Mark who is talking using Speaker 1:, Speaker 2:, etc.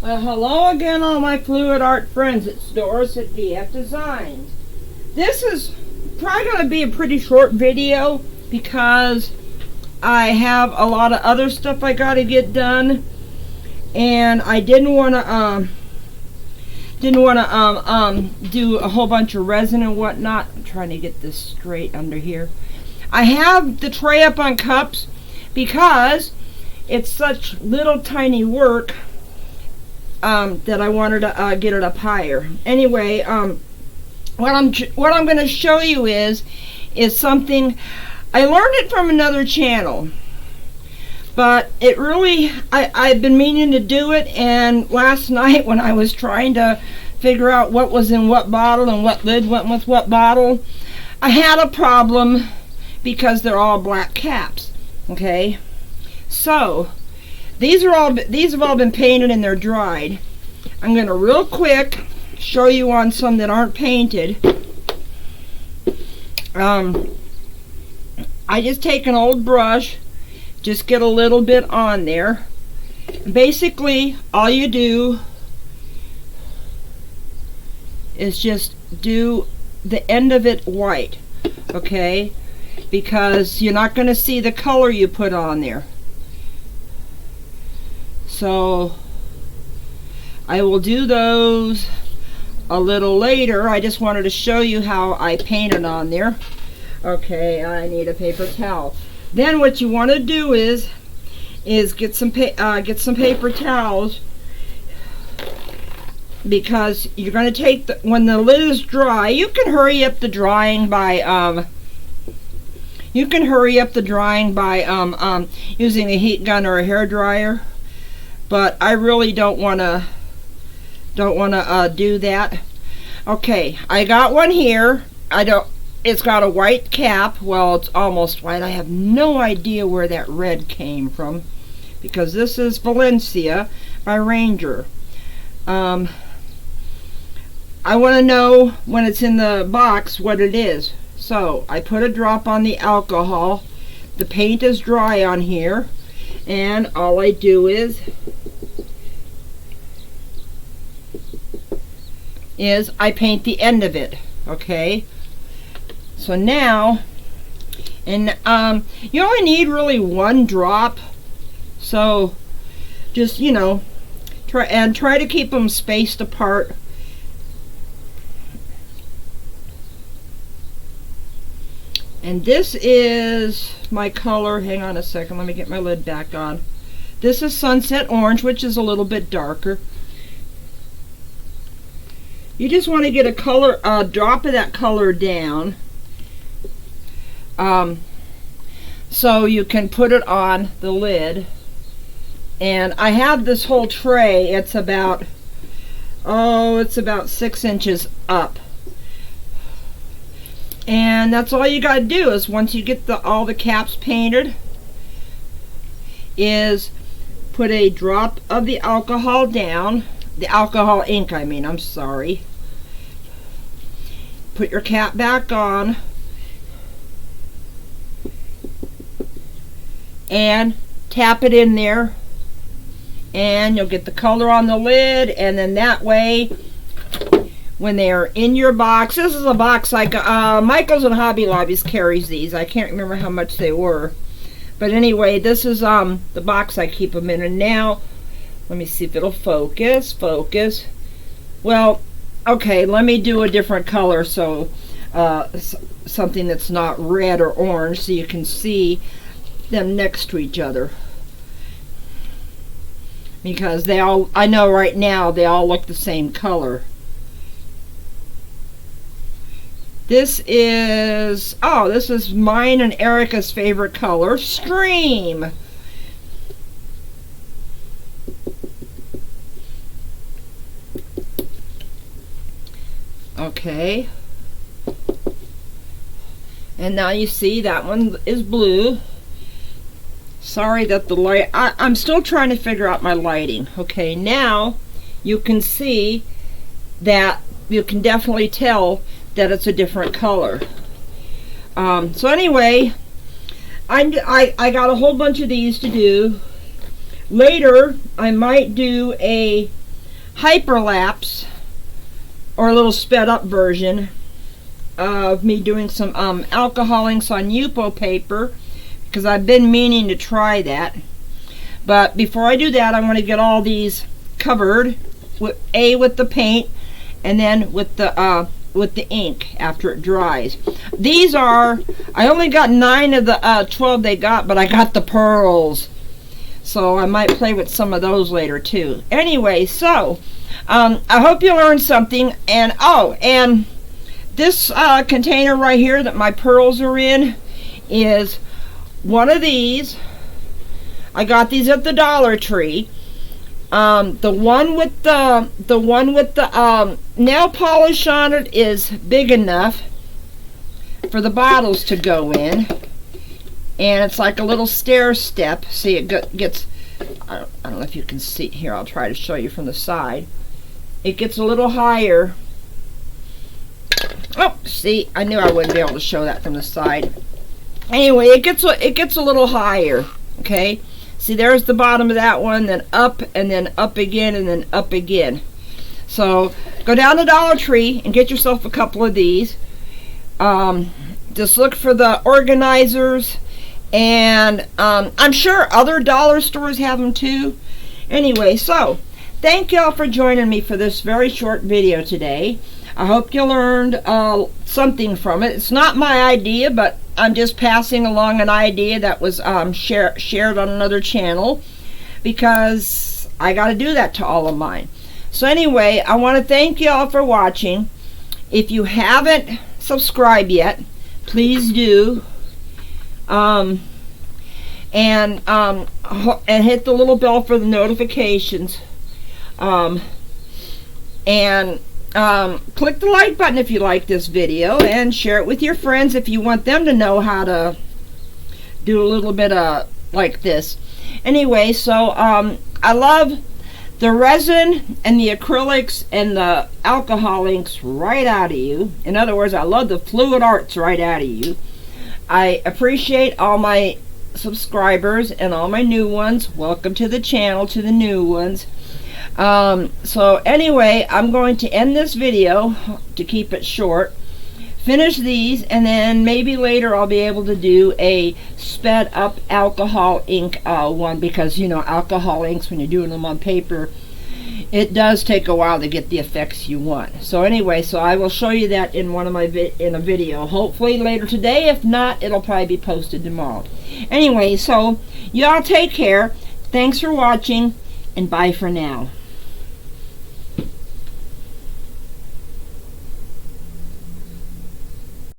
Speaker 1: Hello again, all my fluid art friends. It's Doris at DF Designs. This is probably going to be a pretty short video because I have a lot of other stuff I got to get done, and I didn't want to do a whole bunch of resin and whatnot. I'm trying to get this straight under here. I have the tray up on cups because it's such little tiny work that I wanted to get it up higher. Anyway, what I'm going to show you is something I learned it from another channel, but it really I've been meaning to do it. And last night when I was trying to figure out what was in what bottle and what lid went with what bottle, I had a problem because they're all black caps. Okay, so these have all been painted and they're dried. I'm going to real quick show you on some that aren't painted. I just take an old brush, just get a little bit on there. Basically, all you do is just do the end of it white, okay? Because you're not going to see the color you put on there. So I will do those a little later. I just wanted to show you how I painted on there. Okay, I need a paper towel. Then what you want to do is get some paper towels, because you're going to take when the lid is dry. You can hurry up the drying by using a heat gun or a hair dryer. But I really don't want to do that. Okay, I got one here. It's got a white cap. Well, it's almost white. I have no idea where that red came from, because this is Valencia by Ranger. I want to know when it's in the box what it is. So I put a drop on the alcohol. The paint is dry on here, and all I do is I paint the end of it. Okay, so now, and you only need really one drop, so just, you know, try to keep them spaced apart. And this is my color. Hang on a second, let me get my lid back on. This is Sunset Orange, which is a little bit darker. You just want to get a drop of that color down, so you can put it on the lid. And I have this whole tray. It's about 6 inches up. And that's all you got to do is, once you get all the caps painted, is put a drop of the alcohol down. The alcohol ink, I'm sorry. Put your cap back on and tap it in there, and you'll get the color on the lid. And then that way, when they are in your box, this is a box like Michael's and Hobby Lobby's carries these. I can't remember how much they were, but anyway, this is the box I keep them in. And now, let me see if it'll focus. Well, okay, let me do a different color, so something that's not red or orange, so you can see them next to each other. Because I know right now they all look the same color. This is mine and Erica's favorite color, Stream. Okay. And now you see that one is blue. Sorry that the light, I'm still trying to figure out my lighting. Okay, now you can see that, you can definitely tell that it's a different color. So anyway, I got a whole bunch of these to do. Later, I might do a hyperlapse, or a little sped up version of me doing some alcohol inks on Yupo paper, because I've been meaning to try that. But before I do that, I'm going to get all these covered with the paint, and then with the ink after it dries. These are, I only got 9 of the 12 they got, but I got the pearls, so I might play with some of those later too. Anyway, so I hope you learned something. And and this container right here that my pearls are in is one of these. I got these at the Dollar Tree. The one with the nail polish on it is big enough for the bottles to go in, and it's like a little stair step. See, it gets, I don't know if you can see here, I'll try to show you from the side. It gets a little higher. Oh, see, I knew I wouldn't be able to show that from the side. Anyway, it gets a little higher. Okay, see, there's the bottom of that one, then up, and then up again, and then up again. So go down to Dollar Tree and get yourself a couple of these. Just look for the organizers, and I'm sure other dollar stores have them too. Anyway, so thank y'all for joining me for this very short video today. I hope you learned something from it. It's not my idea, but I'm just passing along an idea that was shared on another channel, because I got to do that to all of mine. So anyway, I want to thank y'all for watching. If you haven't subscribed yet, please do. And hit the little bell for the notifications. Click the like button if you like this video, and share it with your friends if you want them to know how to do a little bit of like this. Anyway, so I love the resin and the acrylics and the alcohol inks right out of you. In other words, I love the fluid arts right out of you. I appreciate all my subscribers and all my new ones. Welcome to the channel, to the new ones. So anyway, I'm going to end this video to keep it short, finish these, and then maybe later I'll be able to do a sped up alcohol ink one, because you know, alcohol inks, when you're doing them on paper, it does take a while to get the effects you want. So anyway, so I will show you that in one of my in a video, hopefully later today. If not, it'll probably be posted tomorrow. Anyway, so y'all take care. Thanks for watching, and bye for now.